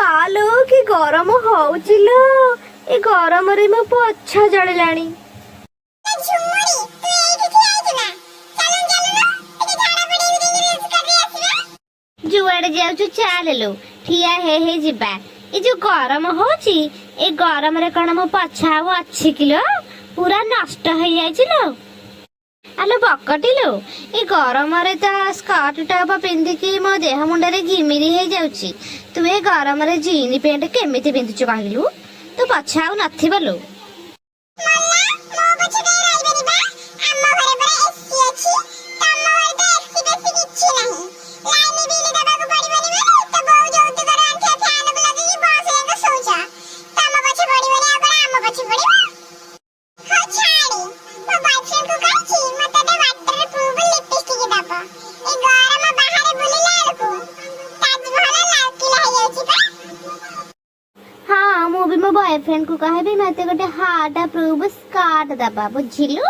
ମାଲୋ କି ଗରମ ହଉଛି ଲୋ। ଏ ଗରମରେ ମୋ ପଛ ଜଳିଲାଣି। ଯୁଆଡେ ଯାଉଛୁ ଚାଲେ ଲୋ, ଠିଆ ହେଇ ଯିବା। ଏ ଯୋଉ ଗରମ ହଉଛି, ଏ ଗରମରେ କଣ ମୋ ପଛ ଆଉ ଅଛି କିଲୋ? ପୁରା ନଷ୍ଟ ହେଇଯାଇଛି ଲୋ। ଆଲୋ ବକଟିଲୋ, ଏ ଗରମରେ ତ ସ୍କର୍ଟ ଟପ ପିନ୍ଧିକି ମୋ ଦେହ ମୁଣ୍ଡରେ ଘିମିରି ହେଇଯାଉଛି। ତୁ ଏ ଗରମରେ ଜିନ୍ ପ୍ୟାଣ୍ଟ କେମିତି ପିନ୍ଧୁଛୁ କହିଲୁ? ତୁ ପଛ ଆଉ ନଥିବ ଲୋ। ମୁଁ ବି ମୋ ବୟଫ୍ରେଣ୍ଡ କୁ କହିବି ମତେ ଗୋଟେ ହାର୍ଟ ପ୍ରୁଫ୍ ସ୍କର୍ଟ ଦବା, ବୁଝିଲୁ?